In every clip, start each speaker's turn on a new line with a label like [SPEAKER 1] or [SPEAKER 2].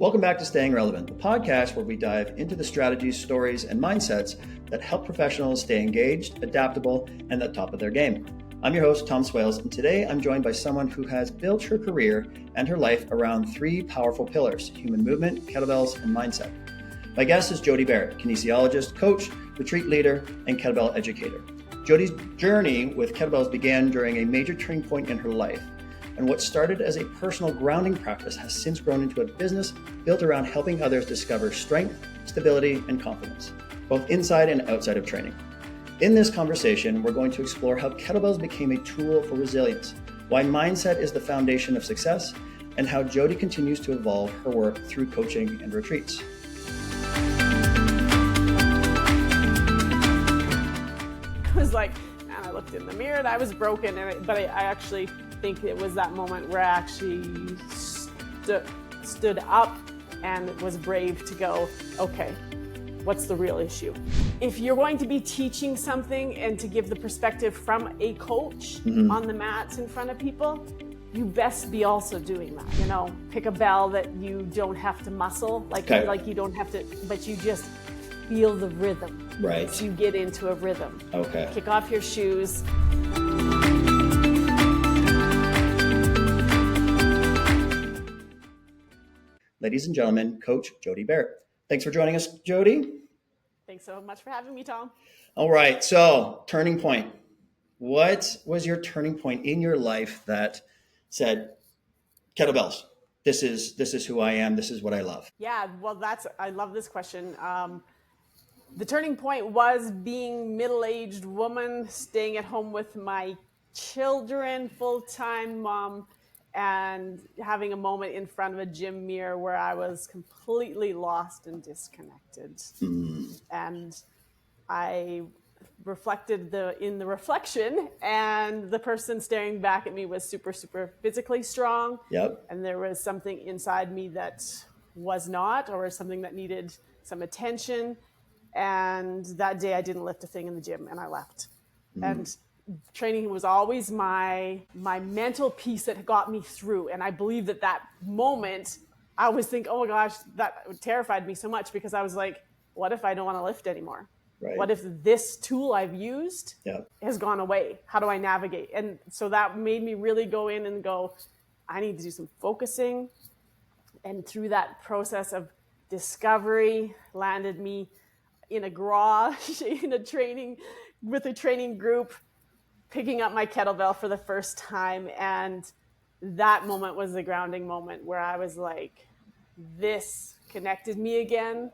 [SPEAKER 1] Welcome back to Staying Relevant, the podcast where we dive into the strategies, stories, and mindsets that help professionals stay engaged, adaptable, and at the top of their game. I'm your host, Tom Swales, and today I'm joined by someone who has built her career and her life around three powerful pillars: human movement, kettlebells, and mindset. My guest is Jodi Barrett, kinesiologist, coach, retreat leader, and kettlebell educator. Jodi's journey with kettlebells began during a major turning point in her life, and what started as a personal grounding practice has since grown into a business built around helping others discover strength, stability, and confidence, both inside and outside of training. In this conversation, we're going to explore how kettlebells became a tool for resilience, why mindset is the foundation of success, and how Jodi continues to evolve her work through coaching and retreats.
[SPEAKER 2] I was like, and I looked in the mirror and I was broken, but I actually think it was that moment where I actually stood up and was brave to go, okay, what's the real issue? If you're going to be teaching something and to give the perspective from a coach on the mats in front of people, you best be also doing that. You know, pick a bell that you don't have to muscle, like you don't have to, but you just feel the rhythm.
[SPEAKER 1] Right.
[SPEAKER 2] So you get into a rhythm.
[SPEAKER 1] Okay.
[SPEAKER 2] Kick off your shoes.
[SPEAKER 1] Ladies and gentlemen, Coach Jodi Barrett. Thanks for joining us, Jodi.
[SPEAKER 2] Thanks so much for having me, Tom.
[SPEAKER 1] All right, so turning point. What was your turning point in your life that said, kettlebells, this is who I am, this is what I love?
[SPEAKER 2] Yeah, well, I love this question. The turning point was being middle-aged woman, staying at home with my children, full-time mom, and having a moment in front of a gym mirror where I was completely lost and disconnected. And I reflected in the reflection, and the person staring back at me was super, super physically strong.
[SPEAKER 1] Yep.
[SPEAKER 2] And there was something inside me that was not, or something that needed some attention. And that day I didn't lift a thing in the gym and I left. And training was always my mental piece that got me through. And I believe that moment, I always think, oh my gosh, that terrified me so much, because I was like, what if I don't want to lift anymore?
[SPEAKER 1] Right.
[SPEAKER 2] What if this tool I've used has gone away? How do I navigate? And so that made me really go in and go, I need to do some focusing. And through that process of discovery, landed me in a garage, in a training group, picking up my kettlebell for the first time. And that moment was the grounding moment where I was like, this connected me again.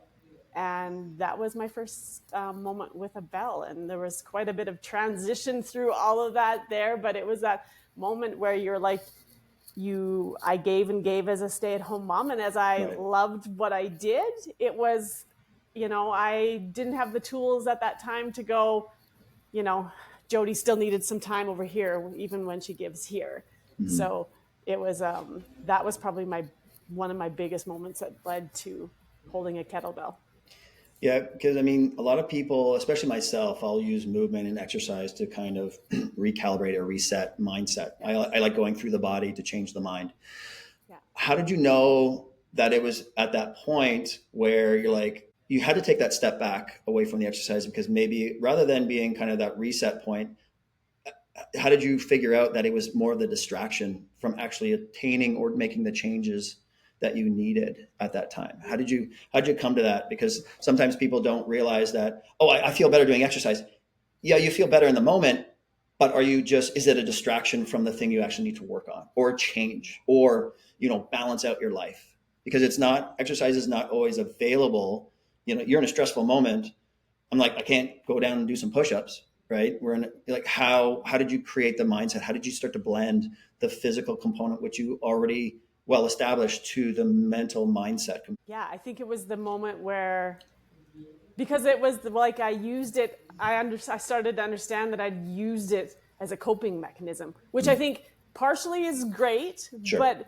[SPEAKER 2] And that was my first moment with a bell. And there was quite a bit of transition through all of that there, but it was that moment where you're like, I gave and gave as a stay-at-home mom. And as I loved what I did, it was, I didn't have the tools at that time to go, Jodi still needed some time over here, even when she gives here. So it was, that was probably one of my biggest moments that led to holding a kettlebell.
[SPEAKER 1] Yeah, because a lot of people, especially myself, I'll use movement and exercise to kind of recalibrate or reset mindset. I like going through the body to change the mind. Yeah. How did you know that it was at that point where you're like, you had to take that step back away from the exercise, because maybe rather than being kind of that reset point, how did you figure out that it was more of the distraction from actually attaining or making the changes that you needed at that time? How did you come to that? Because sometimes people don't realize that, I feel better doing exercise. Yeah, you feel better in the moment, but is it a distraction from the thing you actually need to work on or change or, balance out your life? Because exercise is not always available. You're in a stressful moment. I'm like, I can't go down and do some push-ups, right? How did you create the mindset? How did you start to blend the physical component, which you already well established, to the mental mindset?
[SPEAKER 2] Yeah, I think it was the moment where, because it was I used it, I started to understand that I'd used it as a coping mechanism, which I think partially is great, but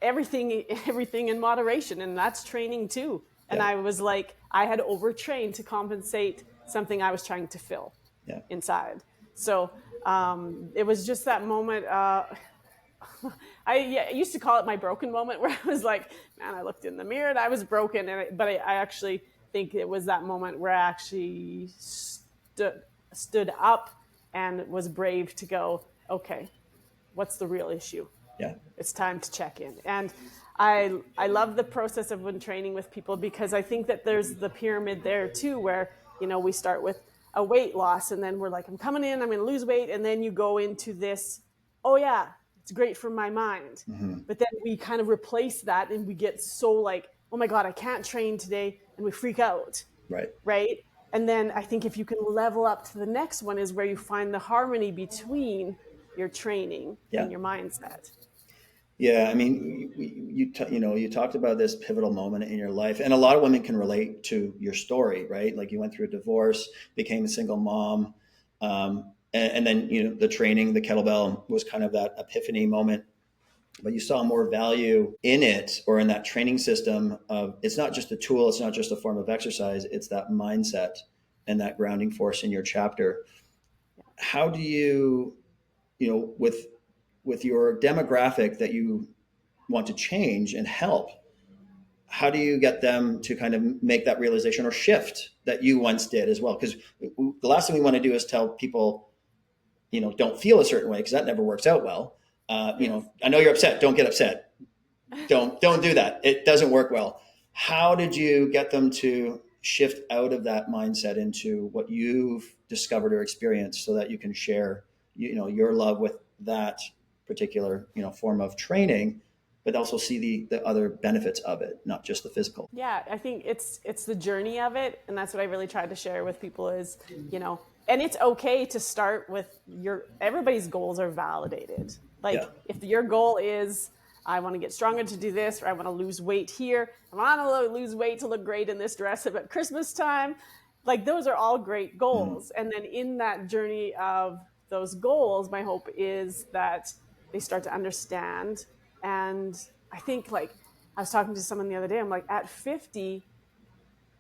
[SPEAKER 2] everything in moderation, and that's training too. And I was like, I had overtrained to compensate something I was trying to fill inside. So it was just that moment. I used to call it my broken moment, where I was like, man, I looked in the mirror and I was broken. But I actually think it was that moment where I actually stood up and was brave to go, okay, what's the real issue?
[SPEAKER 1] Yeah.
[SPEAKER 2] It's time to check in. And I love the process of when training with people, because I think that there's the pyramid there too, where, we start with a weight loss, and then we're like, I'm coming in, I'm going to lose weight. And then you go into this, oh yeah, it's great for my mind. Mm-hmm. But then we kind of replace that, and we get so like, oh my God, I can't train today. And we freak out.
[SPEAKER 1] Right.
[SPEAKER 2] Right. And then I think if you can level up to the next one, is where you find the harmony between your training and your mindset.
[SPEAKER 1] Yeah, I mean, you talked about this pivotal moment in your life, and a lot of women can relate to your story, right? Like, you went through a divorce, became a single mom, and then the training, the kettlebell, was kind of that epiphany moment. But you saw more value in it, or in that training system of, it's not just a tool, it's not just a form of exercise, it's that mindset and that grounding force in your chapter. How do you, with your demographic that you want to change and help, how do you get them to kind of make that realization or shift that you once did as well? Because the last thing we want to do is tell people, don't feel a certain way, because that never works out well. I know you're upset. Don't get upset. Don't do that. It doesn't work well. How did you get them to shift out of that mindset into what you've discovered or experienced, so that you can share, your love with that particular, form of training, but also see the other benefits of it, not just the physical?
[SPEAKER 2] Yeah, I think it's the journey of it. And that's what I really tried to share with people is, and it's okay to start with everybody's goals are validated. Like, if your goal is, I want to get stronger to do this, or I want to lose weight here, I want to lose weight to look great in this dress at Christmas time, like, those are all great goals. And then in that journey of those goals, my hope is that they start to understand. And I think, like, I was talking to someone the other day, I'm like, at 50,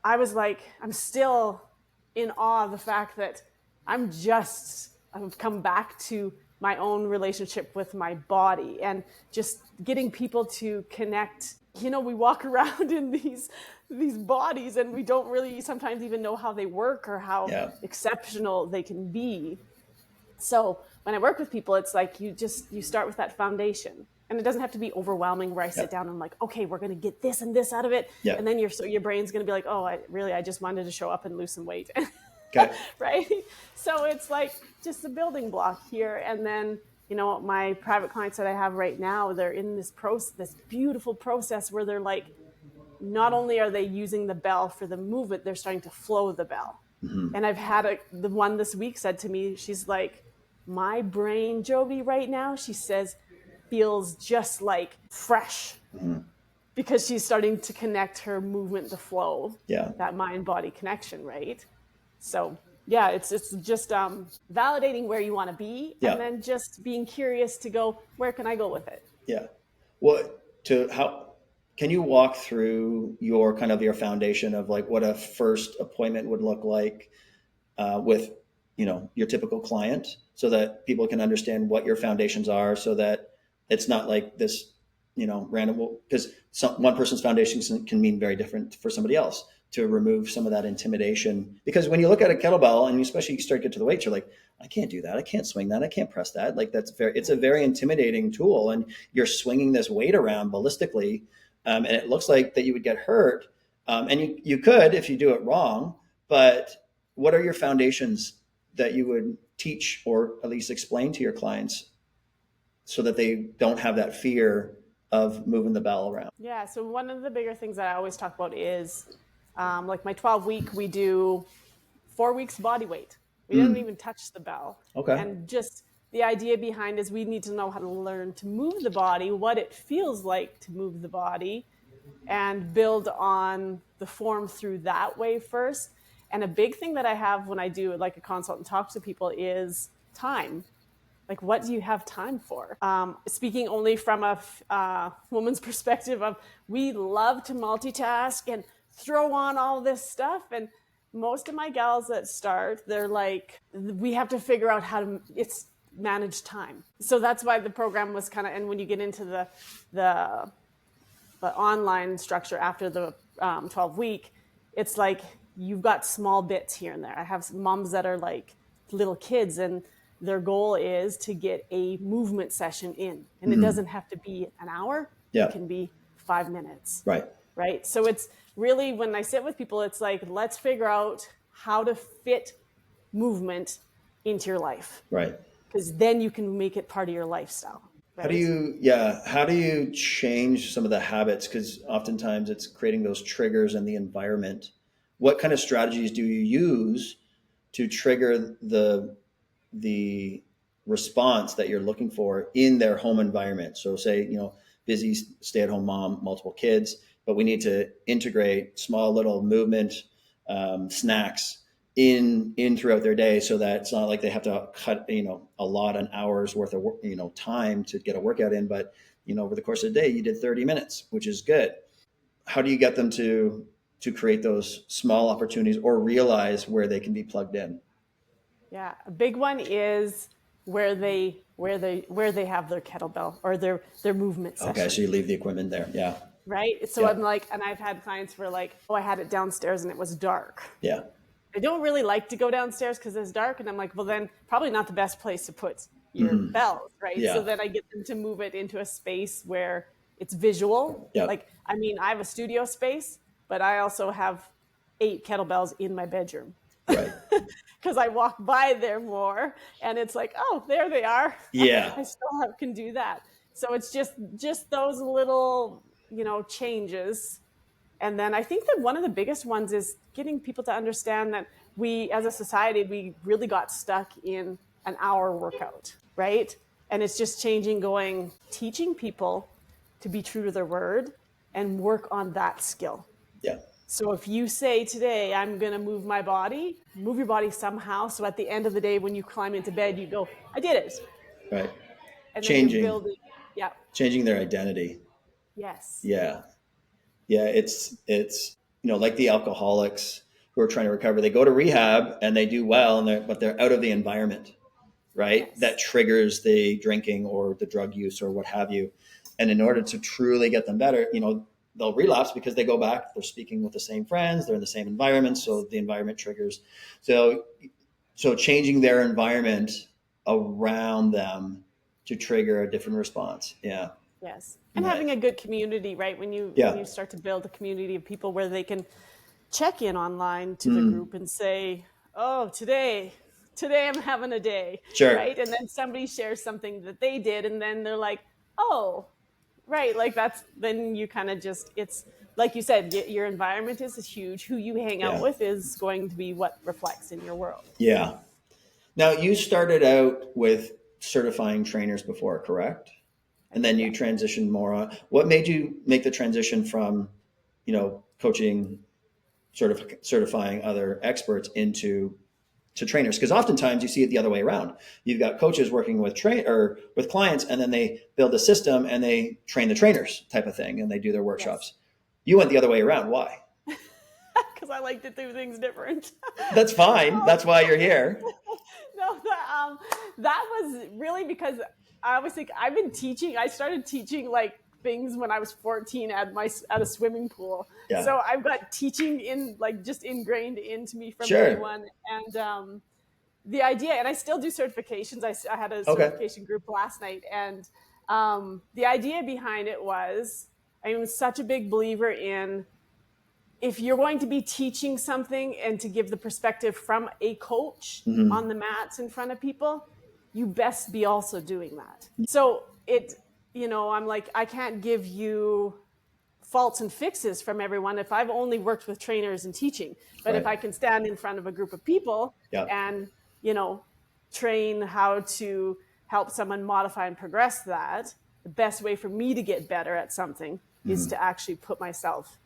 [SPEAKER 2] I was like, I'm still in awe of the fact that I've come back to my own relationship with my body, and just getting people to connect. We walk around in these bodies, and we don't really sometimes even know how they work or how exceptional they can be. So when I work with people, it's like, you start with that foundation, and it doesn't have to be overwhelming where I sit down and I'm like, okay, we're going to get this and this out of it. And then your brain's going to be like, oh, I just wanted to show up and lose some weight. Okay. Right. So it's like just a building block here. And then, my private clients that I have right now, they're in this beautiful process where they're like, not only are they using the bell for the movement, they're starting to flow the bell. Mm-hmm. And I've had the one this week said to me, she's like, my brain, Jodi, right now, she says, feels just like fresh. Mm-hmm. Because she's starting to connect her movement, the flow, that mind-body connection, right? So it's just validating where you want to be, and then just being curious to go, where can I go with it? Yeah.
[SPEAKER 1] How can you walk through your foundation of, like, what a first appointment would look like with, your typical client, so that people can understand what your foundations are, so that it's not like this, random, because one person's foundation can mean very different for somebody else, to remove some of that intimidation. Because when you look at a kettlebell, and especially you start to get to the weights, you're like, I can't do that. I can't swing that. I can't press that. Like, it's a very intimidating tool, and you're swinging this weight around ballistically. And it looks like that you would get hurt. And you could, if you do it wrong, but what are your foundations that you would teach, or at least explain to your clients, so that they don't have that fear of moving the bell around?
[SPEAKER 2] Yeah. So one of the bigger things that I always talk about is, like, my 12-week, we do 4 weeks body weight. We didn't even touch the bell.
[SPEAKER 1] Okay.
[SPEAKER 2] And just the idea behind is we need to know how to learn to move the body, what it feels like to move the body, and build on the form through that way first. And a big thing that I have when I do like a consult and talk to people is time. Like, what do you have time for? Speaking only from a woman's perspective of, we love to multitask and throw on all this stuff. And most of my gals that start, they're like, we have to figure out how to, manage time. So that's why the program was kind of, and when you get into the online structure after the 12-week, it's like you've got small bits here and there. I have some moms that are like little kids, and their goal is to get a movement session in. And it doesn't have to be an hour.
[SPEAKER 1] Yeah.
[SPEAKER 2] It can be 5 minutes.
[SPEAKER 1] Right.
[SPEAKER 2] Right. So it's really, when I sit with people, it's like, let's figure out how to fit movement into your life.
[SPEAKER 1] Right.
[SPEAKER 2] Because then you can make it part of your lifestyle. Right?
[SPEAKER 1] How do you change some of the habits? Because oftentimes it's creating those triggers and the environment. What kind of strategies do you use to trigger the response that you're looking for in their home environment? So say, busy stay-at-home mom, multiple kids, but we need to integrate small little movement snacks in throughout their day, so that it's not like they have to cut a lot an hour's worth of time to get a workout in, but over the course of the day you did 30 minutes, which is good. How do you get them to create those small opportunities or realize where they can be plugged in?
[SPEAKER 2] Yeah, a big one is where they have their kettlebell or their movement session.
[SPEAKER 1] Okay, so you leave the equipment there. Yeah.
[SPEAKER 2] Right. So I'm like, and I've had clients where like, I had it downstairs and it was dark.
[SPEAKER 1] Yeah.
[SPEAKER 2] I don't really like to go downstairs because it's dark, and I'm like, well, then probably not the best place to put your bells, right?
[SPEAKER 1] Yeah.
[SPEAKER 2] So then I get them to move it into a space where it's visual.
[SPEAKER 1] Yeah.
[SPEAKER 2] Like, I mean, I have a studio space, but I also have 8 kettlebells in my bedroom.
[SPEAKER 1] Right.
[SPEAKER 2] Because I walk by there more, and it's like, oh, there they are.
[SPEAKER 1] Yeah.
[SPEAKER 2] I still can do that. So it's just those little, changes. And then I think that one of the biggest ones is getting people to understand that we, as a society, we really got stuck in an hour workout, right? And it's just teaching people to be true to their word and work on that skill.
[SPEAKER 1] Yeah.
[SPEAKER 2] So if you say today, I'm going to move my body, move your body somehow. So at the end of the day, when you climb into bed, you go, I did it.
[SPEAKER 1] Right.
[SPEAKER 2] And
[SPEAKER 1] changing.
[SPEAKER 2] then you're building. Yeah.
[SPEAKER 1] Changing their identity.
[SPEAKER 2] Yes.
[SPEAKER 1] Yeah. Yeah. It's like the alcoholics who are trying to recover. They go to rehab and they do well, but they're out of the environment, right? Yes. That triggers the drinking or the drug use or what have you. And in order to truly get them better, they'll relapse because they go back, they're speaking with the same friends, they're in the same environment. So the environment triggers. So changing their environment around them to trigger a different response. Yeah.
[SPEAKER 2] Yes. And having a good community, right? When you start to build a community of people where they can check in online to the group and say, oh, today I'm having a day.
[SPEAKER 1] Sure.
[SPEAKER 2] Right. And then somebody shares something that they did. And then they're like, oh, right. Like then you kind of it's like you said, your environment is huge. Who you hang out with is going to be what reflects in your world.
[SPEAKER 1] Yeah. Now you started out with certifying trainers before, correct? And then you transitioned more on. What made you make the transition from, coaching, certifying other experts to trainers? Because oftentimes you see it the other way around. You've got coaches working with with clients, and then they build a system and they train the trainers type of thing, and they do their workshops. Yes. You went the other way around. Why?
[SPEAKER 2] Because I like to do things different.
[SPEAKER 1] That's fine. That's why you're here.
[SPEAKER 2] No, that was really because I always think I've been teaching. I started teaching like things when I was 14 at a swimming pool. Yeah. So I've got teaching just ingrained into me from day one. And the idea, and I still do certifications. I had a certification group last night, and the idea behind it was I'm such a big believer in, if you're going to be teaching something and to give the perspective from a coach on the mats in front of people, you best be also doing that. So I'm like, I can't give you faults and fixes from everyone if I've only worked with trainers and teaching. But if I can stand in front of a group of people and, train how to help someone modify and progress that, the best way for me to get better at something is to actually put myself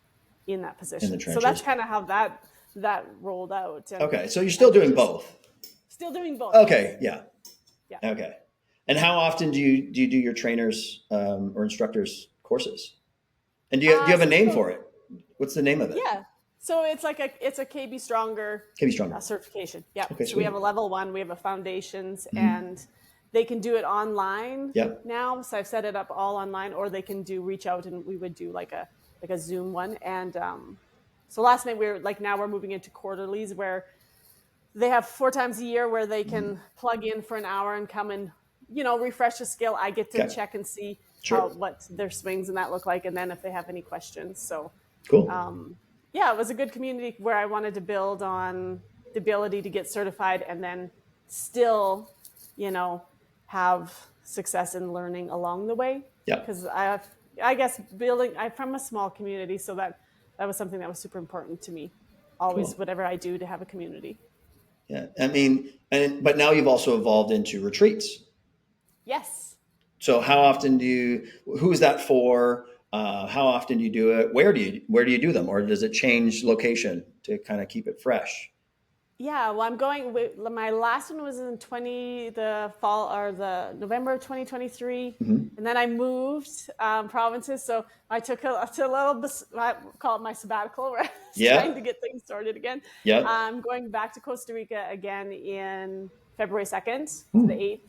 [SPEAKER 2] in that position. So that's kind of how that rolled out.
[SPEAKER 1] Okay. So you're still doing both?
[SPEAKER 2] Still doing both.
[SPEAKER 1] Okay. Yeah. Okay. And how often do you do your trainers or instructors courses? And do you have a name for it? What's the name of it?
[SPEAKER 2] Yeah. So it's like it's a KB Stronger
[SPEAKER 1] certification.
[SPEAKER 2] Yeah.
[SPEAKER 1] Okay,
[SPEAKER 2] so we have a level 1, we have a foundations, and they can do it online
[SPEAKER 1] Yep.
[SPEAKER 2] now. So I've set it up all online, or they can reach out and we would do like a Zoom one. And so last night now we're moving into quarterlies where they have 4 times a year where they can plug in for an hour and come and, refresh a skill. I get to check and see what their swings and that look like. And then if they have any questions. So
[SPEAKER 1] cool.
[SPEAKER 2] It was a good community where I wanted to build on the ability to get certified and then still, have success in learning along the way.
[SPEAKER 1] Yeah.
[SPEAKER 2] Because I guess I'm from a small community, so that was something that was super important to me. Always, whatever I do, to have a community.
[SPEAKER 1] Yeah. I mean, but now you've also evolved into retreats.
[SPEAKER 2] Yes.
[SPEAKER 1] So how often who's that for? How often do you do it? Where do you do them? Or does it change location to kind of keep it fresh?
[SPEAKER 2] Yeah, well, my last one was in the fall or the November of 2023. And then I moved provinces. So I took a little, I call it my sabbatical, where I was trying to get things started again.
[SPEAKER 1] Yeah.
[SPEAKER 2] I'm going back to Costa Rica again in February 2nd to the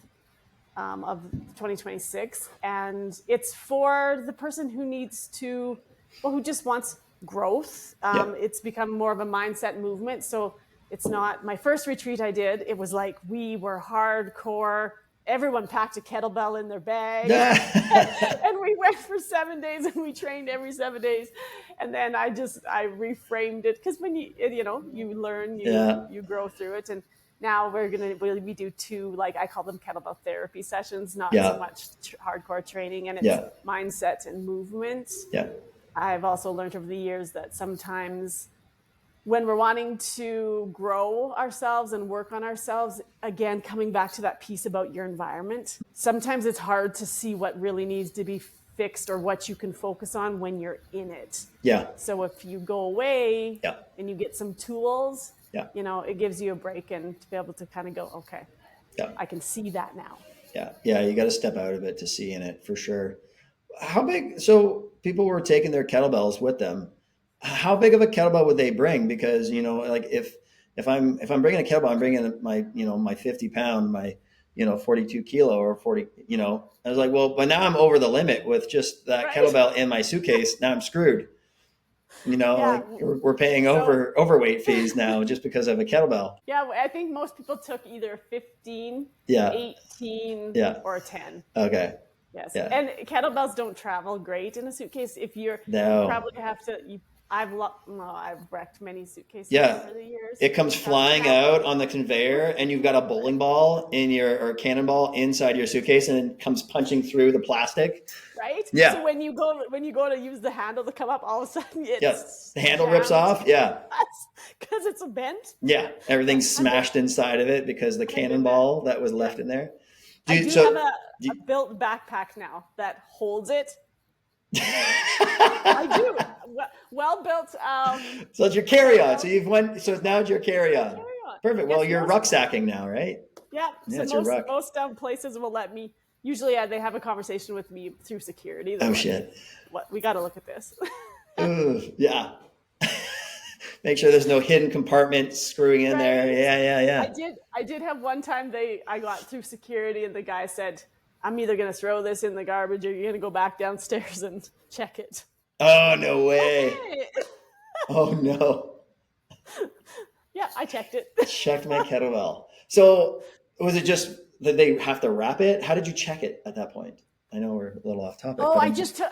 [SPEAKER 2] 8th of 2026. And it's for the person who just wants growth. It's become more of a mindset movement. So it's not my first retreat I did. It was like we were hardcore. Everyone packed a kettlebell in their bag. And we went for 7 days and we trained every 7 days. And then I reframed it because when you learn, you grow through it. And now we do 2, like I call them kettlebell therapy sessions, not so much hardcore training, and it's mindset and movement.
[SPEAKER 1] Yeah.
[SPEAKER 2] I've also learned over the years that sometimes when we're wanting to grow ourselves and work on ourselves, again, coming back to that piece about your environment, sometimes it's hard to see what really needs to be fixed or what you can focus on when you're in it.
[SPEAKER 1] Yeah.
[SPEAKER 2] So if you go away and you get some tools, it gives you a break and to be able to kind of go, okay, I can see that now.
[SPEAKER 1] Yeah. Yeah. You got to step out of it to see in it for sure. How big? So people were taking their kettlebells with them. How big of a kettlebell would they bring? Because, like if I'm bringing a kettlebell, I'm bringing my 50 pound, my, 42 kilo or 40, I was like, well, but now I'm over the limit with just that kettlebell in my suitcase. Now I'm screwed. Like we're paying overweight fees now just because of a kettlebell.
[SPEAKER 2] Yeah. I think most people took either 15, 18 or 10.
[SPEAKER 1] Okay.
[SPEAKER 2] Yes. Yeah. And kettlebells don't travel great in a suitcase. If you probably have to, I've wrecked many suitcases over the years.
[SPEAKER 1] It comes flying out on the conveyor and you've got a bowling ball or cannonball inside your suitcase and it comes punching through the plastic.
[SPEAKER 2] Right?
[SPEAKER 1] Yeah.
[SPEAKER 2] So when you go to use the handle to come up, all of a sudden
[SPEAKER 1] the handle rips off. Yeah.
[SPEAKER 2] Because it's a bent.
[SPEAKER 1] Yeah. Everything's smashed inside of it because the cannonball that was left in there.
[SPEAKER 2] I have a built backpack now that holds it. I do. Well built.
[SPEAKER 1] So it's your carry-on. So now it's your carry-on. Perfect. Well, you're rucksacking now, right?
[SPEAKER 2] Yeah. So most places will let me. Usually, they have a conversation with me through security.
[SPEAKER 1] Shit!
[SPEAKER 2] What we got to look at this.
[SPEAKER 1] Yeah. Make sure there's no hidden compartment screwing in there. Yeah.
[SPEAKER 2] I did have one time I got through security and the guy said, I'm either going to throw this in the garbage or you're going to go back downstairs and check it.
[SPEAKER 1] Oh, no way.
[SPEAKER 2] Okay.
[SPEAKER 1] Oh, no.
[SPEAKER 2] Yeah, I checked it.
[SPEAKER 1] Checked my kettlebell. So was it just that they have to wrap it? How did you check it at that point? I know we're a little off topic.
[SPEAKER 2] Oh, I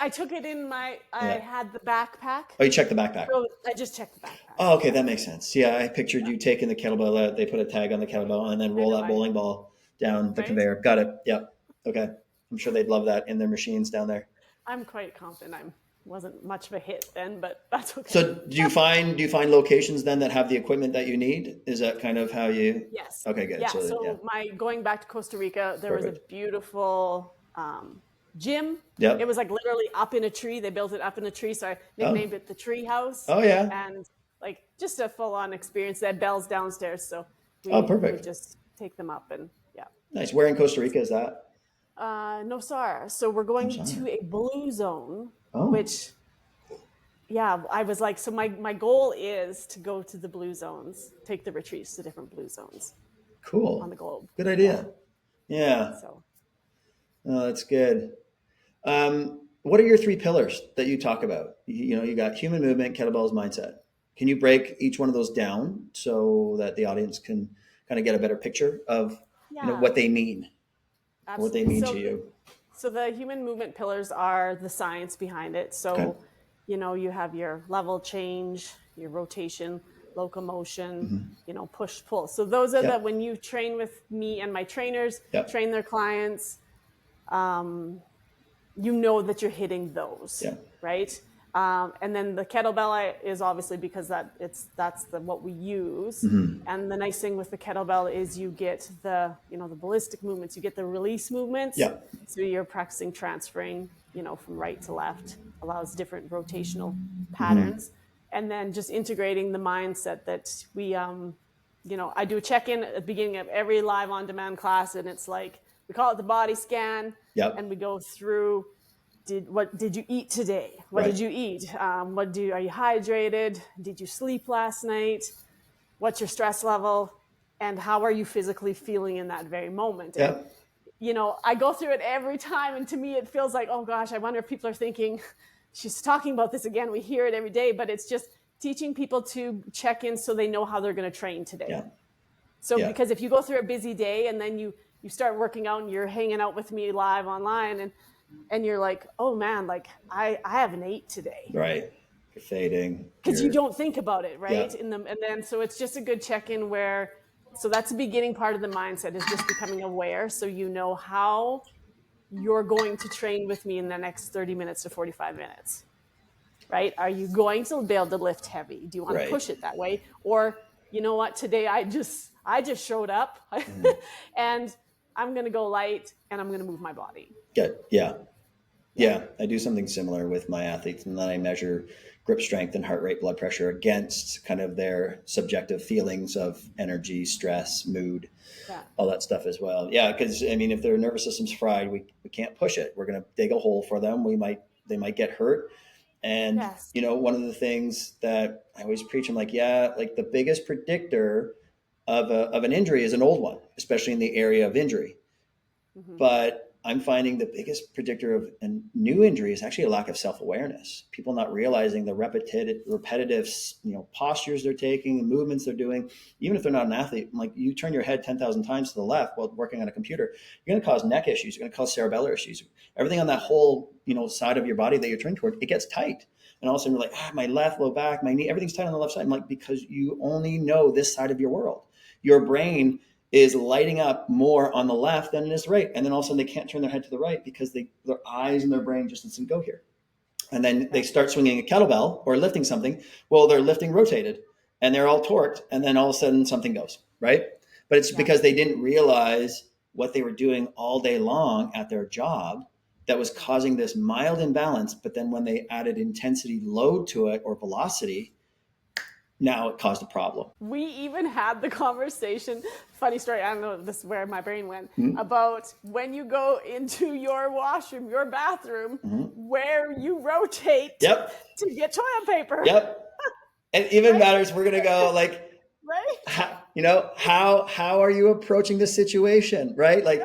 [SPEAKER 2] took it in I had the backpack.
[SPEAKER 1] Oh, you checked the backpack.
[SPEAKER 2] So I just checked the backpack.
[SPEAKER 1] Oh, okay. That makes sense. Yeah. I pictured you taking the kettlebell out. They put a tag on the kettlebell and then roll that bowling ball down the conveyor. Got it. Yeah. Okay. I'm sure they'd love that in their machines down there.
[SPEAKER 2] I'm quite confident I wasn't much of a hit then, but that's okay.
[SPEAKER 1] So do you find locations then that have the equipment that you need? Is that kind of how you?
[SPEAKER 2] Yes.
[SPEAKER 1] Okay, good.
[SPEAKER 2] Yeah. So my going back to Costa Rica, there was a beautiful gym.
[SPEAKER 1] Yep.
[SPEAKER 2] It was like literally up in a tree. They built it up in a tree. So I nicknamed it the Tree House.
[SPEAKER 1] Oh yeah.
[SPEAKER 2] And like just a full on experience. They had bells downstairs. So we would just take them up and
[SPEAKER 1] Nice. Where in Costa Rica is that?
[SPEAKER 2] Nosar. So we're going to a blue zone, which, I was like, so my goal is to go to the blue zones, take the retreats to different blue zones.
[SPEAKER 1] Cool.
[SPEAKER 2] On the globe.
[SPEAKER 1] Good idea. Yeah.
[SPEAKER 2] So.
[SPEAKER 1] Oh, that's good. What are your three pillars that you talk about? You got human movement, kettlebells, mindset. Can you break each one of those down so that the audience can kind of get a better picture of,
[SPEAKER 2] Yeah,
[SPEAKER 1] what they mean, or what they
[SPEAKER 2] absolutely.
[SPEAKER 1] mean to you?
[SPEAKER 2] So the human movement pillars are the science behind it.
[SPEAKER 1] Okay.
[SPEAKER 2] So, you have your level change, your rotation, locomotion,
[SPEAKER 1] Mm-hmm.
[SPEAKER 2] push pull. So those are
[SPEAKER 1] Yeah.
[SPEAKER 2] when you train with me and my trainers,
[SPEAKER 1] Yeah.
[SPEAKER 2] train their clients, that you're hitting those,
[SPEAKER 1] Yeah.
[SPEAKER 2] right? And then the kettlebell is obviously because that's what we use.
[SPEAKER 1] Mm-hmm.
[SPEAKER 2] And the nice thing with the kettlebell is you get the ballistic movements, you get the release movements.
[SPEAKER 1] Yeah.
[SPEAKER 2] So you're practicing transferring, from right to left, allows different rotational
[SPEAKER 1] Mm-hmm.
[SPEAKER 2] patterns, and then just integrating the mindset that I do a check-in at the beginning of every live on-demand class, and it's like we call it the body scan,
[SPEAKER 1] Yep.
[SPEAKER 2] and we go through what did you eat today? What
[SPEAKER 1] Right.
[SPEAKER 2] did you eat? Are you hydrated? Did you sleep last night? What's your stress level? And how are you physically feeling in that very moment? And,
[SPEAKER 1] Yep.
[SPEAKER 2] I go through it every time. And to me, it feels like, oh gosh, I wonder if people are thinking, she's talking about this again. We hear it every day, but it's just teaching people to check in so they know how they're going to train today.
[SPEAKER 1] Yeah.
[SPEAKER 2] So,
[SPEAKER 1] Yeah.
[SPEAKER 2] because if you go through a busy day and then you start working out and you're hanging out with me live online and you're like, oh man, like I haven't ate today.
[SPEAKER 1] Right. You're fading.
[SPEAKER 2] Because you don't think about it, right?
[SPEAKER 1] Yeah.
[SPEAKER 2] And then so it's just a good check-in so that's the beginning part of the mindset, is just becoming aware, so you know how you're going to train with me in the next 30 minutes to 45 minutes. Right? Are you going to be able to lift heavy? Do you want to push it that way? Or, you know what, today I just showed up and I'm going to go light and I'm going to move my body.
[SPEAKER 1] Good. Yeah. Yeah. I do something similar with my athletes, and then I measure grip strength and heart rate, blood pressure against kind of their subjective feelings of energy, stress, mood, all that stuff as well. Yeah. Because if their nervous system's fried, we can't push it. We're going to dig a hole for them. They might get hurt. And, one of the things that I always preach, I'm like, the biggest predictor of an injury is an old one, especially in the area of injury. Mm-hmm. But I'm finding the biggest predictor of a new injury is actually a lack of self-awareness. People not realizing the repetitive, postures they're taking, the movements they're doing. Even if they're not an athlete, like you turn your head 10,000 times to the left while working on a computer, you're going to cause neck issues. You're going to cause cerebellar issues. Everything on that whole, side of your body that you're turning toward, it gets tight. And all of a sudden you're like, my left, low back, my knee, everything's tight on the left side. I'm like, because you only know this side of your world. Your brain is lighting up more on the left than it is right. And then all of a sudden they can't turn their head to the right because their eyes and their brain just doesn't go here. And then they start swinging a kettlebell or lifting something. Well, they're lifting rotated and they're all torqued. And then all of a sudden something goes, right? But it's because they didn't realize what they were doing all day long at their job that was causing this mild imbalance. But then when they added intensity load to it or velocity, now it caused a problem.
[SPEAKER 2] We even had the conversation, funny story, I don't know if this is where my brain went, about when you go into your washroom, your bathroom, where you rotate to get toilet paper.
[SPEAKER 1] Yep. And even matters, we're going to go like,
[SPEAKER 2] right?
[SPEAKER 1] How are you approaching the situation, right? Like,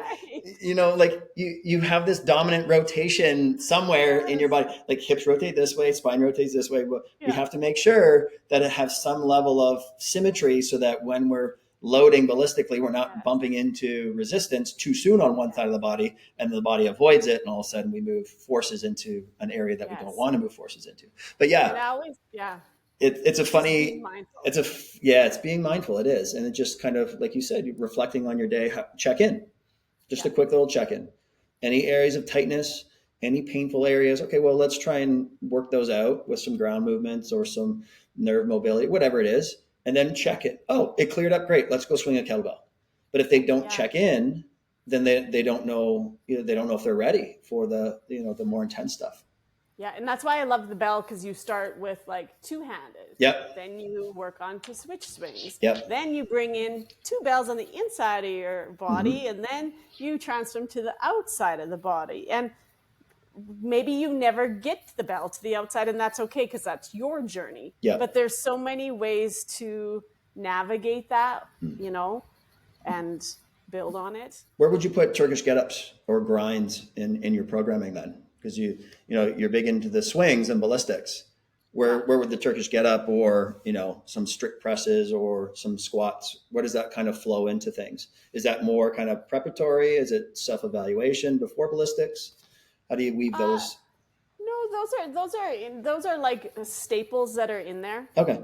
[SPEAKER 1] like you have this dominant rotation somewhere in your body, like hips rotate this way, spine rotates this way. But we have to make sure that it has some level of symmetry so that when we're loading ballistically, we're not bumping into resistance too soon on one side of the body and the body avoids it. And all of a sudden we move forces into an area that we don't want to move forces into. But it's a funny, it's being mindful. It is. And it just kind of, like you said, reflecting on your day, check in, just a quick little check in. Any areas of tightness, any painful areas. Okay, well, let's try and work those out with some ground movements or some nerve mobility, whatever it is. And then check it. Oh, it cleared up. Great. Let's go swing a kettlebell. But if they don't check in, then they don't know, they don't know if they're ready for the more intense stuff.
[SPEAKER 2] Yeah, and that's why I love the bell, because you start with like two-handed.
[SPEAKER 1] Yep.
[SPEAKER 2] Then you work on to switch swings.
[SPEAKER 1] Yep.
[SPEAKER 2] Then you bring in two bells on the inside of your body, and then you transfer them to the outside of the body. And maybe you never get the bell to the outside, and that's okay, because that's your journey.
[SPEAKER 1] Yep.
[SPEAKER 2] But there's so many ways to navigate that, and build on it.
[SPEAKER 1] Where would you put Turkish get-ups or grinds in your programming then? Because you're big into the swings and ballistics. Where would the Turkish get-up or, some strict presses or some squats, where does that kind of flow into things? Is that more kind of preparatory? Is it self-evaluation before ballistics? How do you weave those?
[SPEAKER 2] No, those are like staples that are in there.
[SPEAKER 1] Okay.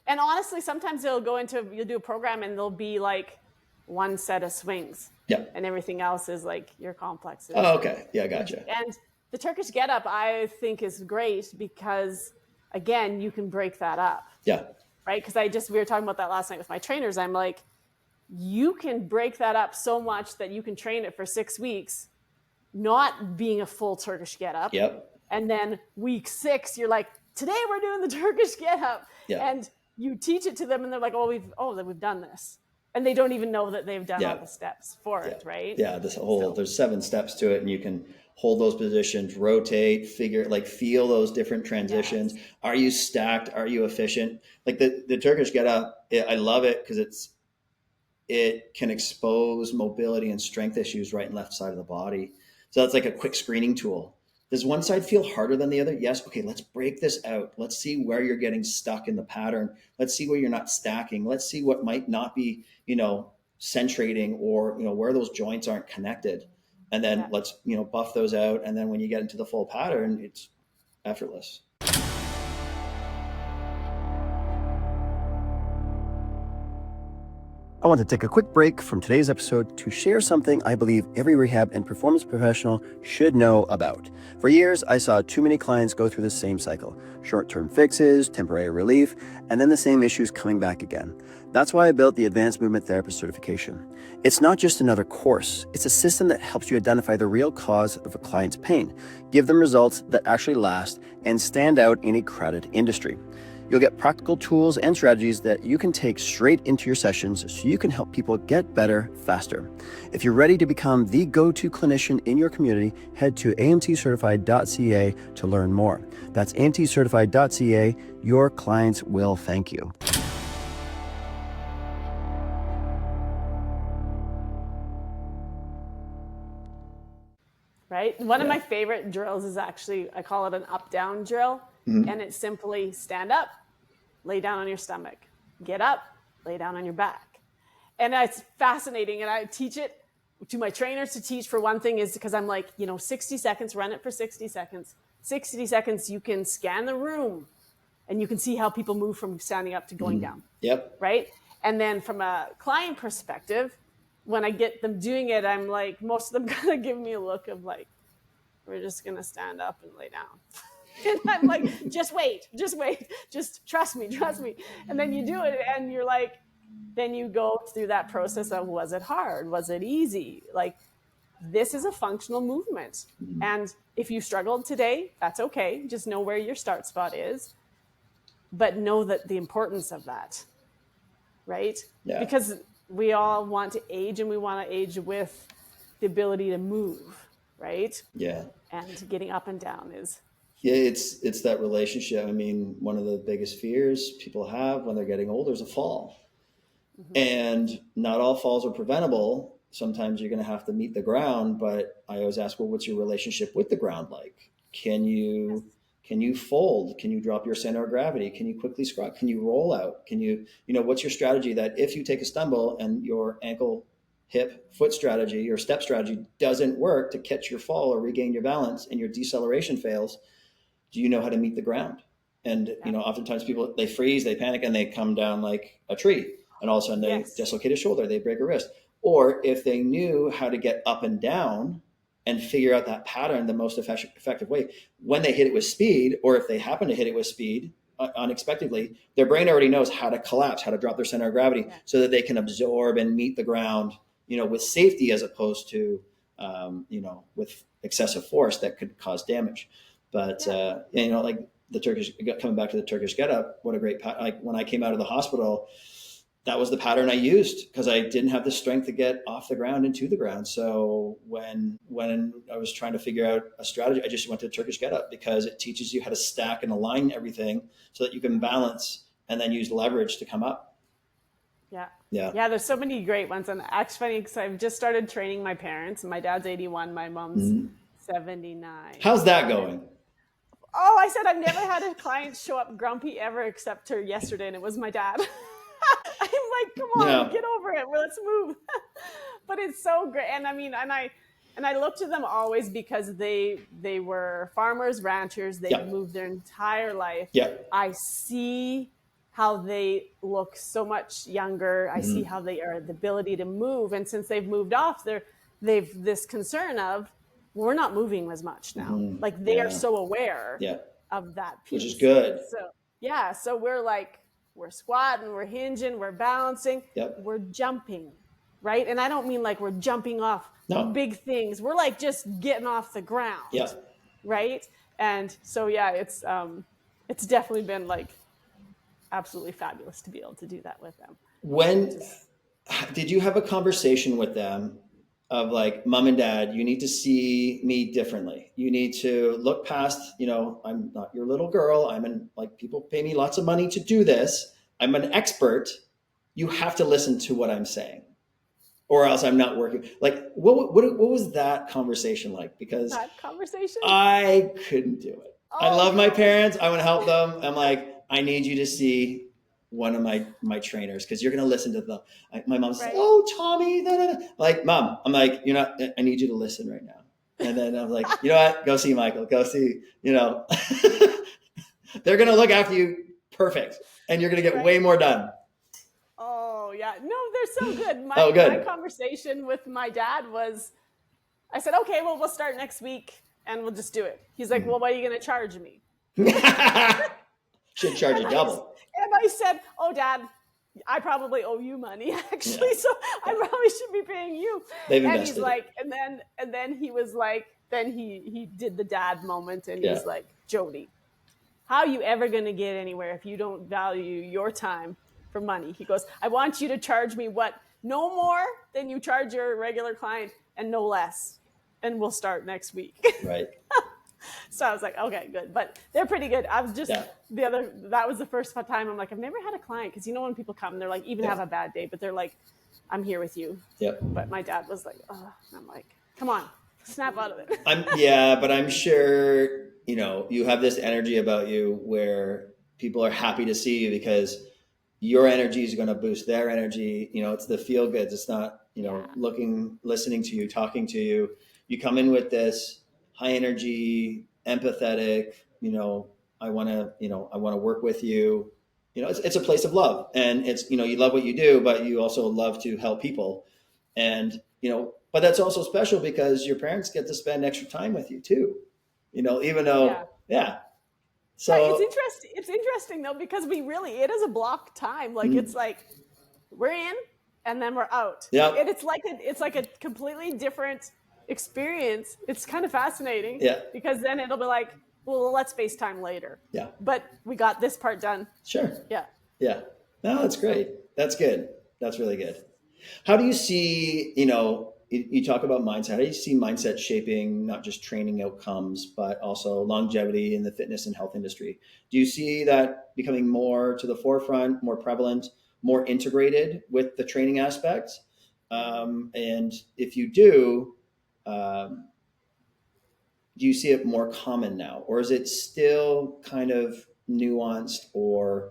[SPEAKER 2] And honestly, sometimes you'll do a program and there'll be like one set of swings.
[SPEAKER 1] Yeah.
[SPEAKER 2] And everything else is like your complexes.
[SPEAKER 1] Oh, okay. Yeah, gotcha.
[SPEAKER 2] And the Turkish get-up, I think, is great because, again, you can break that up.
[SPEAKER 1] Yeah.
[SPEAKER 2] Right? Because we were talking about that last night with my trainers. I'm like, you can break that up so much that you can train it for 6 weeks, not being a full Turkish get-up.
[SPEAKER 1] Yep.
[SPEAKER 2] And then week 6, you're like, today we're doing the Turkish get-up.
[SPEAKER 1] Yeah.
[SPEAKER 2] And you teach it to them and they're like, we've done this. And they don't even know that they've done all the steps for it, right?
[SPEAKER 1] Yeah, there's 7 steps to it, and you can hold those positions, rotate, feel those different transitions. Yes. Are you stacked? Are you efficient? Like the Turkish get-up, I love it because it can expose mobility and strength issues right and left side of the body. So that's like a quick screening tool. Does one side feel harder than the other? Yes. Okay, let's break this out. Let's see where you're getting stuck in the pattern. Let's see where you're not stacking. Let's see what might not be, centrating or, where those joints aren't connected. And then let's, buff those out. And then when you get into the full pattern, it's effortless.
[SPEAKER 3] I want to take a quick break from today's episode to share something I believe every rehab and performance professional should know about. For years, I saw too many clients go through the same cycle: short-term fixes, temporary relief, and then the same issues coming back again. That's why I built the Advanced Movement Therapist certification. It's not just another course. It's a system that helps you identify the real cause of a client's pain, give them results that actually last, and stand out in a crowded industry. You'll get practical tools and strategies that you can take straight into your sessions so you can help people get better faster. If you're ready to become the go-to clinician in your community, head to amtcertified.ca to learn more. That's amtcertified.ca. Your clients will thank you.
[SPEAKER 2] Right? One of my favorite drills is actually, I call it an up-down drill. Mm-hmm. And it's simply stand up, lay down on your stomach, get up, lay down on your back. And it's fascinating. And I teach it to my trainers to teach, for one thing, is because I'm like, 60 seconds, run it for 60 seconds. 60 seconds, you can scan the room and you can see how people move from standing up to going down.
[SPEAKER 1] Yep.
[SPEAKER 2] Right? And then from a client perspective, when I get them doing it, I'm like, most of them kind of give me a look of like, we're just going to stand up and lay down. And I'm like, just wait, just trust me. And then you do it and you're like, then you go through that process of, was it hard? Was it easy? Like, this is a functional movement. And if you struggled today, that's okay. Just know where your start spot is, but know that the importance of that, right? Yeah. Because we all want to age, and we want to age with the ability to move, right?
[SPEAKER 1] Yeah.
[SPEAKER 2] And getting up and down is...
[SPEAKER 1] Yeah, it's that relationship. I mean, one of the biggest fears people have when they're getting older is a fall. Mm-hmm. And not all falls are preventable. Sometimes you're going to have to meet the ground, but I always ask, well, what's your relationship with the ground like? Can you fold? Can you drop your center of gravity? Can you quickly squat? Can you roll out? Can you what's your strategy that if you take a stumble and your ankle, hip, foot strategy or step strategy doesn't work to catch your fall or regain your balance and your deceleration fails, do you know how to meet the ground? And, oftentimes people, they freeze, they panic, and they come down like a tree. And all of a sudden they dislocate a shoulder, they break a wrist. Or if they knew how to get up and down and figure out that pattern the most effective way, when they hit it with speed, or if they happen to hit it with speed unexpectedly, their brain already knows how to collapse, how to drop their center of gravity so that they can absorb and meet the ground, with safety as opposed to, with excessive force that could cause damage. But, like the Turkish, coming back to the Turkish get-up, what a great, like when I came out of the hospital, that was the pattern I used because I didn't have the strength to get off the ground and to the ground. So when I was trying to figure out a strategy, I just went to Turkish get-up because it teaches you how to stack and align everything so that you can balance and then use leverage to come up.
[SPEAKER 2] Yeah. There's so many great ones. And actually funny because I've just started training my parents. My dad's 81, my mom's 79.
[SPEAKER 1] How's that going?
[SPEAKER 2] Oh, I said I've never had a client show up grumpy ever except her yesterday, and it was my dad. I'm like, come on, get over it. Well, let's move. But it's so great. And I mean, and I look to them always because they were farmers, ranchers. They moved their entire life. I see how they look so much younger. I see how they are the ability to move. And since they've moved off, they've this concern of, we're not moving as much now. Like they are so aware of that piece.
[SPEAKER 1] Which is good.
[SPEAKER 2] So we're like, we're squatting, we're hinging, we're balancing, we're jumping, right? And I don't mean like we're jumping off big things. We're like just getting off the ground, right? And so, it's definitely been like absolutely fabulous to be able to do that with them.
[SPEAKER 1] When did you have a conversation with them of like, mom and dad, you need to see me differently. You need to look past, I'm not your little girl. People pay me lots of money to do this. I'm an expert. You have to listen to what I'm saying or else I'm not working. Like, what was that conversation like? Because I couldn't do it. I love my parents. I want to help them. I'm like, I need you to see one of my trainers because you're going to listen to them. My mom says, oh, Tommy. Like, mom, I'm like, I need you to listen right now. And then I'm like, you know what? Go see Michael. Go see, they're going to look after you perfect. And you're going to get way more done.
[SPEAKER 2] Oh, yeah. No, they're so good.
[SPEAKER 1] Good.
[SPEAKER 2] My conversation with my dad was, I said, okay, well, we'll start next week and we'll just do it. He's like, well, what are you going to charge me?
[SPEAKER 1] Should charge you double.
[SPEAKER 2] And I said, oh, Dad, I probably owe you money, actually. So I probably should be paying you.
[SPEAKER 1] They've
[SPEAKER 2] and
[SPEAKER 1] invested.
[SPEAKER 2] He's like, and then he was like, then he did the dad moment. And he's like, Jodi, how are you ever going to get anywhere if you don't value your time for money? He goes, I want you to charge me no more than you charge your regular client and no less. And we'll start next week.
[SPEAKER 1] Right.
[SPEAKER 2] So I was like, okay, good. But they're pretty good. I was just that was the first time I'm like, I've never had a client. Cause when people come, they're like, even have a bad day, but they're like, I'm here with you.
[SPEAKER 1] Yep.
[SPEAKER 2] But my dad was like, oh, I'm like, come on, snap out of it.
[SPEAKER 1] But I'm sure, you have this energy about you where people are happy to see you because your energy is going to boost their energy. It's the feel goods. It's not, listening to you, talking to you. You come in with this high energy, empathetic, I want to work with you. It's a place of love and it's, you love what you do, but you also love to help people. And, but that's also special because your parents get to spend extra time with you too, even though, So
[SPEAKER 2] it's interesting though, because it is a block time. Like it's like we're in and then we're out.
[SPEAKER 1] Yeah.
[SPEAKER 2] And it's like a completely different experience. It's kind of fascinating.
[SPEAKER 1] Yeah.
[SPEAKER 2] Because then it'll be like, well, let's FaceTime later.
[SPEAKER 1] Yeah.
[SPEAKER 2] But we got this part done.
[SPEAKER 1] Sure.
[SPEAKER 2] Yeah.
[SPEAKER 1] Yeah. No, that's great. That's good. That's really good. How do you see, you talk about mindset. How do you see mindset shaping not just training outcomes, but also longevity in the fitness and health industry? Do you see that becoming more to the forefront, more prevalent, more integrated with the training aspects? And if you do you see it more common now, or is it still kind of nuanced, or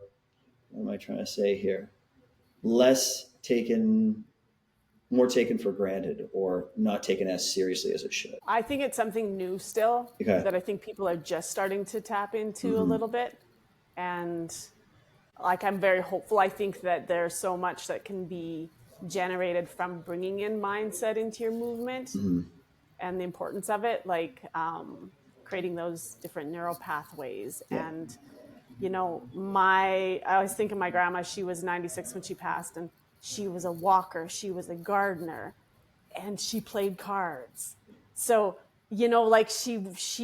[SPEAKER 1] what am I trying to say here? More taken for granted, or not taken as seriously as it should?
[SPEAKER 2] I think it's something new still that I think people are just starting to tap into a little bit. And like, I'm very hopeful. I think that there's so much that can be generated from bringing in mindset into your movement and the importance of it, like creating those different neural pathways. And, I always think of my grandma. She was 96 when she passed, and she was a walker, she was a gardener, and she played cards. So, like she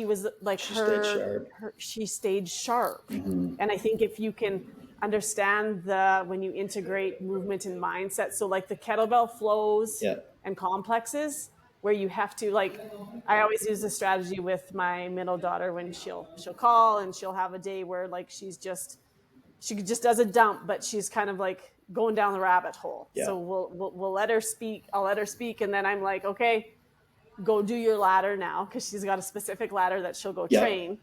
[SPEAKER 2] was like she stayed sharp. And I think if you can understand when you integrate movement and mindset, so like the kettlebell flows and complexes, where you have to, like, I always use this strategy with my middle daughter when she'll call and she'll have a day where like she just does a dump, but she's kind of like going down the rabbit hole.
[SPEAKER 3] Yeah.
[SPEAKER 2] So we'll let her speak. I'll let her speak. And then I'm like, okay, go do your ladder now. Cause she's got a specific ladder that she'll go train.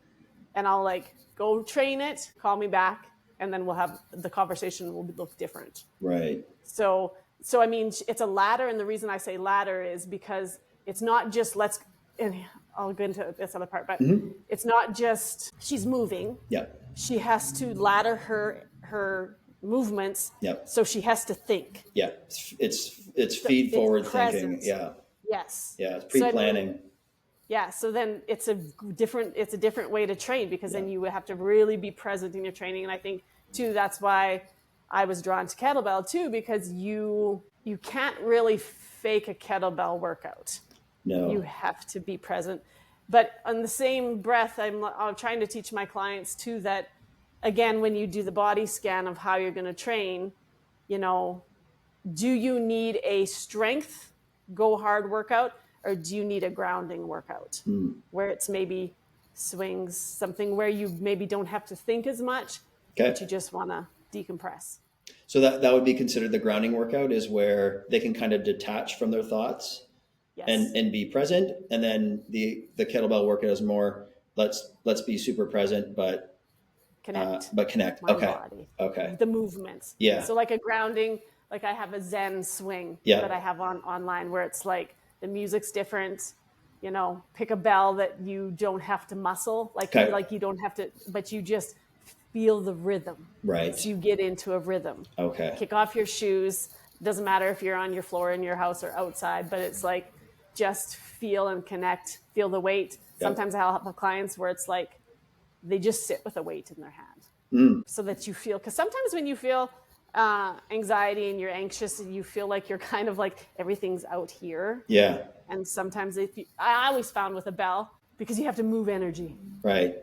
[SPEAKER 2] And I'll like, go train it, call me back. And then we'll have the conversation will look different.
[SPEAKER 3] Right.
[SPEAKER 2] So I mean, it's a ladder. And the reason I say ladder is because it's not just and I'll go into this other part, but it's not just she's moving.
[SPEAKER 3] Yeah.
[SPEAKER 2] She has to ladder her movements.
[SPEAKER 3] Yep.
[SPEAKER 2] So she has to think.
[SPEAKER 3] Yeah. It's feed forward thinking. Yeah.
[SPEAKER 2] Yes.
[SPEAKER 3] Yeah. It's pre-planning.
[SPEAKER 2] So then it's a different way to train, because then you have to really be present in your training. And I think too, that's why I was drawn to kettlebell too, because you can't really fake a kettlebell workout.
[SPEAKER 3] No.
[SPEAKER 2] You have to be present. But on the same breath, I'm trying to teach my clients too that, again, when you do the body scan of how you're going to train, do you need a strength, go hard workout, or do you need a grounding workout where it's maybe swings, something where you maybe don't have to think as much, but you just want to decompress.
[SPEAKER 3] So that would be considered the grounding workout, is where they can kind of detach from their thoughts. Yes. And be present. And then the kettlebell workout is more, let's be super present, but connect.
[SPEAKER 2] Body.
[SPEAKER 3] Okay.
[SPEAKER 2] The movements.
[SPEAKER 3] Yeah.
[SPEAKER 2] So like a grounding, like I have a Zen swing that I have online where it's like the music's different, pick a bell that you don't have to muscle, like you don't have to, but you just feel the rhythm.
[SPEAKER 3] Right.
[SPEAKER 2] So you get into a rhythm.
[SPEAKER 3] Okay.
[SPEAKER 2] Kick off your shoes. Doesn't matter if you're on your floor in your house or outside, but it's like, just feel and connect, feel the weight. Sometimes I'll have clients where it's like they just sit with a weight in their hand so that you feel, because sometimes when you feel anxiety and you're anxious and you feel like you're kind of like everything's out here. Yeah. And sometimes I always found with a bell, because you have to move energy. Right.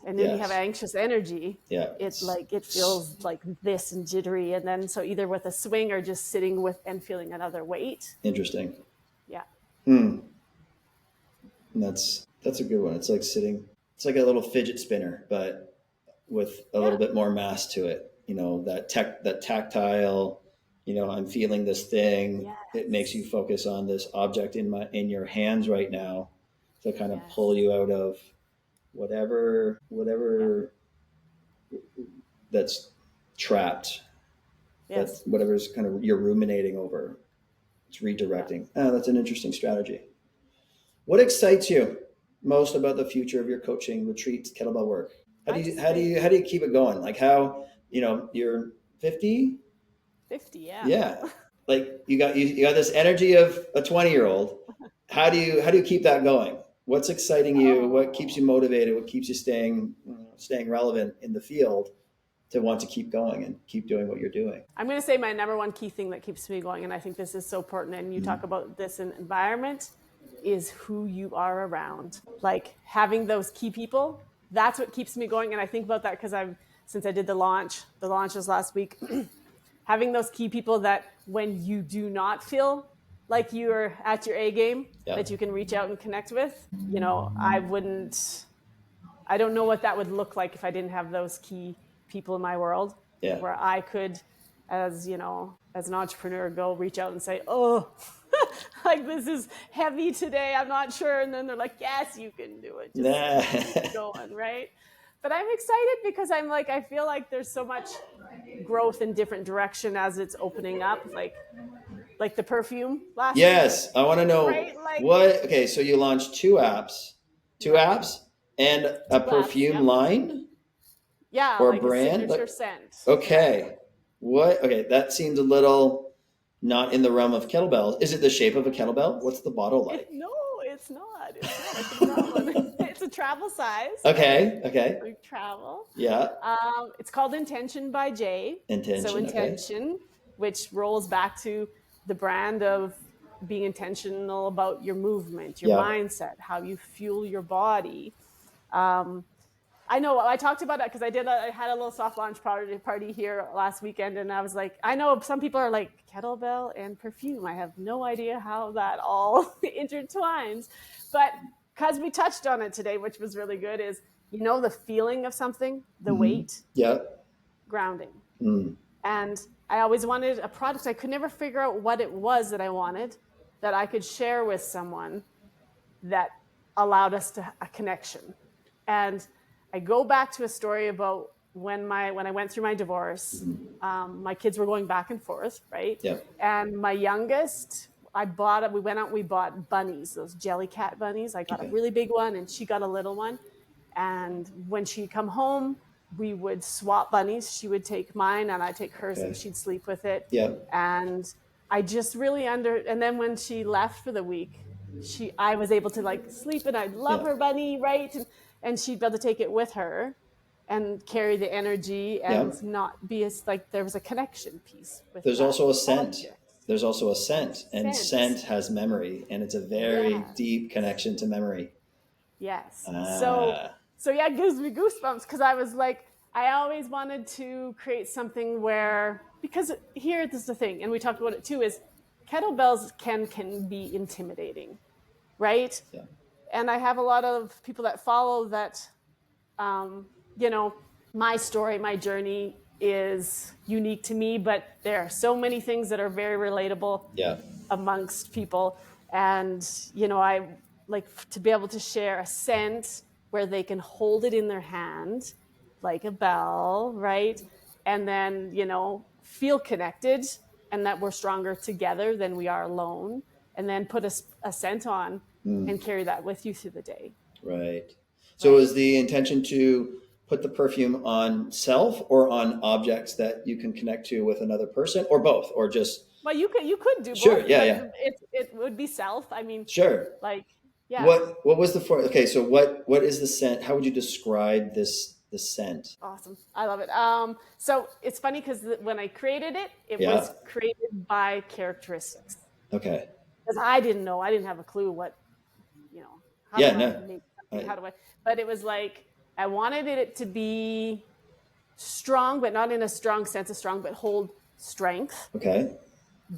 [SPEAKER 2] And then you have anxious energy. Yeah. It's like, it feels like this and jittery. And then, so either with a swing or just sitting with and feeling another weight.
[SPEAKER 3] Interesting.
[SPEAKER 2] Yeah.
[SPEAKER 3] And that's a good one. It's like it's like a little fidget spinner, but with a little bit more mass to it. That tactile, I'm feeling this thing. Yes. It makes you focus on this object in your hands right now to kind of pull you out of whatever that's trapped. Yes. That whatever's kind of you're ruminating over. It's redirecting. Oh, that's an interesting strategy. What excites you most about the future of your coaching, retreats, kettlebell work? How do you keep it going? Like how, you're 50?
[SPEAKER 2] 50, yeah.
[SPEAKER 3] Yeah. Like you got this energy of a 20-year-old. How do you keep that going? What's exciting you? What keeps you motivated? What keeps you staying relevant in the field to want to keep going and keep doing what you're doing?
[SPEAKER 2] I'm going to say my number one key thing that keeps me going, and I think this is so important, and you talk about this in environment, is who you are around. Like having those key people, that's what keeps me going. And I think about that because since I did the launch was last week, having those key people that when you do not feel like you're at your A game, that you can reach out and connect with, I don't know what that would look like if I didn't have those key people in my world where I could, as an entrepreneur, go reach out and say, like this is heavy today, I'm not sure. And then they're like, yes, you can do it. Just keep going, right? But I'm excited because I feel like there's so much growth in different direction as it's opening up, like the perfume last week.
[SPEAKER 3] Yes, I want to know okay, so you launched two apps and a perfume line?
[SPEAKER 2] Yeah,
[SPEAKER 3] or
[SPEAKER 2] like
[SPEAKER 3] brand?
[SPEAKER 2] A signature scent.
[SPEAKER 3] Okay. Okay, that seems a little not in the realm of kettlebells. Is it the shape of a kettlebell? What's the bottle like?
[SPEAKER 2] No, it's not. It's a travel size.
[SPEAKER 3] Okay.
[SPEAKER 2] We travel.
[SPEAKER 3] Yeah.
[SPEAKER 2] It's called Intention by Jay. Intention, which rolls back to the brand of being intentional about your movement, your mindset, how you fuel your body. I know I talked about it because I had a little soft launch party here last weekend, and I was like, I know some people are like kettlebell and perfume. I have no idea how that all intertwines, but because we touched on it today, which was really good, is the feeling of something, the weight, grounding, and I always wanted a product. I could never figure out what it was that I wanted that I could share with someone that allowed us to a connection. And I go back to a story about when I went through my divorce. My kids were going back and forth, right?
[SPEAKER 1] Yep.
[SPEAKER 2] And my youngest, we went out and we bought bunnies, those Jellycat bunnies. I got a really big one and she got a little one. And when she'd come home, we would swap bunnies. She would take mine and I'd take hers and she'd sleep with it.
[SPEAKER 1] Yep.
[SPEAKER 2] And I just really and then when she left for the week, I was able to like sleep and I'd love her bunny, right? And she'd be able to take it with her and carry the energy and not be as like, there was a connection piece with
[SPEAKER 1] There's also a scent.
[SPEAKER 2] object.
[SPEAKER 1] There's also a scent, and scent has memory, and it's a very deep connection to memory.
[SPEAKER 2] Yes. So yeah, it gives me goosebumps because I was like, I always wanted to create something where, because here this is the thing, and we talked about it too, is kettlebells can be intimidating, right?
[SPEAKER 1] Yeah.
[SPEAKER 2] And I have a lot of people that follow that, you know, my story, my journey is unique to me, but there are so many things that are very relatable amongst people. And, you know, I like to be able to share a scent where they can hold it in their hand like a bell, right? And then, you know, feel connected and that we're stronger together than we are alone. And then put a scent on and carry that with you through the day.
[SPEAKER 1] Right. So is the intention to put the perfume on self or on objects that you can connect to with another person, or both, or just?
[SPEAKER 2] Well, you could do both.
[SPEAKER 1] Sure. Yeah.
[SPEAKER 2] It would be self. I mean,
[SPEAKER 1] sure.
[SPEAKER 2] Like, yeah.
[SPEAKER 1] What was okay. So what is the scent? How would you describe the scent?
[SPEAKER 2] Awesome. I love it. So it's funny because when I created it, it was created by characteristics.
[SPEAKER 1] Okay.
[SPEAKER 2] Because I didn't know, I didn't have a clue what, you know, how do I make something, but it was like, I wanted it to be strong, but not in a strong sense of strong, but hold strength.
[SPEAKER 1] Okay.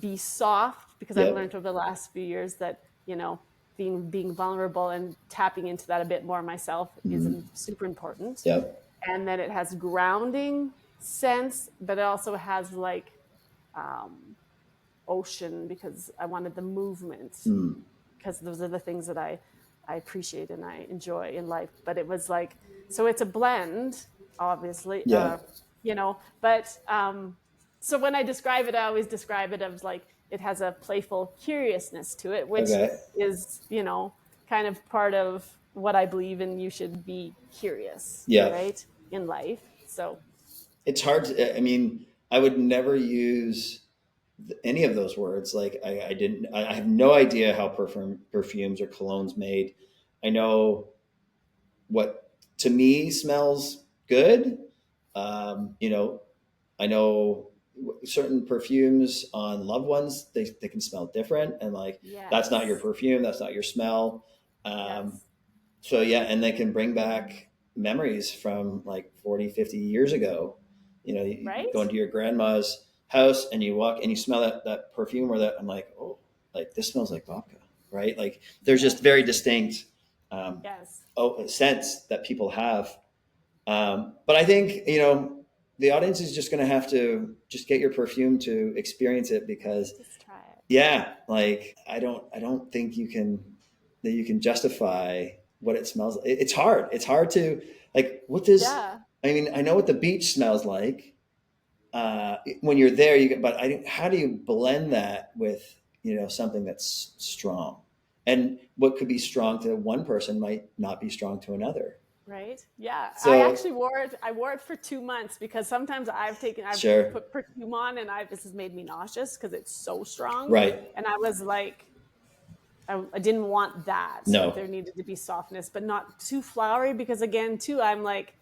[SPEAKER 2] Be soft, because I've learned over the last few years that, you know, being vulnerable and tapping into that a bit more myself is super important.
[SPEAKER 1] Yep.
[SPEAKER 2] And then it has grounding sense, but it also has like ocean, because I wanted the movement, because those are the things that I appreciate and I enjoy in life. But it was like, so it's a blend, obviously, you know, but so when I describe it, I always describe it as like, it has a playful curiousness to it, which is, you know, kind of part of what I believe in. You should be curious, right, in life. So
[SPEAKER 1] it's hard to, I mean, I would never use any of those words. Like I have no idea how perfumes or colognes made. I know what to me smells good. You know, I know certain perfumes on loved ones, they can smell different, and like that's not your perfume, that's not your smell. So and they can bring back memories from like 40, 50 years ago. You know, you go into your grandma's house and you walk and you smell that perfume, or that, I'm like, oh, like this smells like vodka, right? Like there's just very distinct scents that people have. But I think, you know, the audience is just going to have to just get your perfume to experience it, because
[SPEAKER 2] just try it.
[SPEAKER 1] Like I don't think you can justify what it smells like. It's hard. It's hard to, like, what does, I mean, I know what the beach smells like when you're there, but how do you blend that with, you know, something that's strong? And what could be strong to one person might not be strong to another.
[SPEAKER 2] Right. Yeah.
[SPEAKER 1] So,
[SPEAKER 2] I actually wore it for 2 months, because sometimes I've put perfume on and this has made me nauseous because it's so strong.
[SPEAKER 1] Right.
[SPEAKER 2] And I was like, I didn't want that.
[SPEAKER 1] No.
[SPEAKER 2] There needed to be softness, but not too flowery, because again, too, I'm like,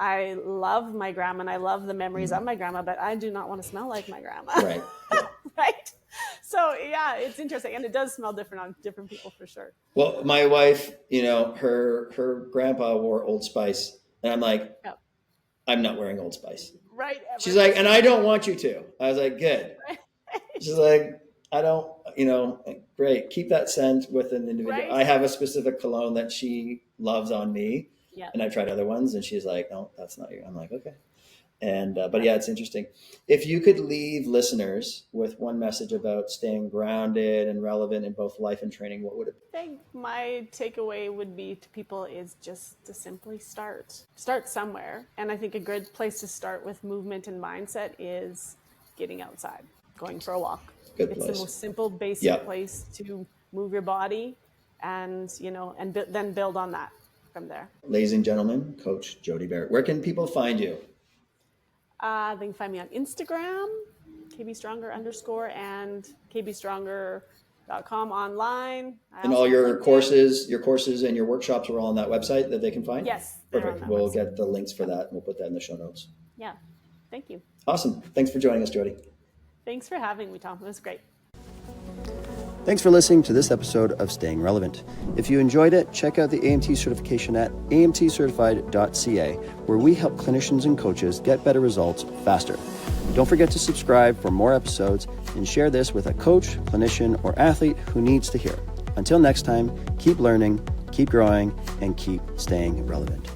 [SPEAKER 2] I love my grandma and I love the memories of my grandma, but I do not want to smell like my grandma.
[SPEAKER 1] Right.
[SPEAKER 2] Right. So it's interesting, and it does smell different on different people for sure.
[SPEAKER 1] Well, my wife, you know, her grandpa wore Old Spice, and I'm like, I'm not wearing Old Spice.
[SPEAKER 2] Right.
[SPEAKER 1] She's like, and I don't want you to. I was like, good. Right. She's like, I don't, you know, great. Keep that scent with an individual. Right. I have a specific cologne that she loves on me, and I've tried other ones, and she's like, no, that's not you. I'm like, okay. But yeah, it's interesting. If you could leave listeners with one message about staying grounded and relevant in both life and training, what would it be?
[SPEAKER 2] I think my takeaway would be to people is just to simply start somewhere. And I think a good place to start with movement and mindset is getting outside, going for a walk. It's the most simple, basic place to move your body, and then build on that from there.
[SPEAKER 1] Ladies and gentlemen, Coach Jodi Barrett. Where can people find you?
[SPEAKER 2] They can find me on Instagram, kbstronger_, and kbstronger.com online.
[SPEAKER 1] And all your courses and your workshops are all on that website that they can find?
[SPEAKER 2] Yes.
[SPEAKER 1] Perfect. We'll get the links for that. We'll put that in the show notes.
[SPEAKER 2] Yeah. Thank you.
[SPEAKER 1] Awesome. Thanks for joining us, Jodi.
[SPEAKER 2] Thanks for having me, Tom. It was great.
[SPEAKER 3] Thanks for listening to this episode of Staying Relevant. If you enjoyed it, check out the AMT certification at amtcertified.ca, where we help clinicians and coaches get better results faster. Don't forget to subscribe for more episodes and share this with a coach, clinician, or athlete who needs to hear it. Until next time, keep learning, keep growing, and keep staying relevant.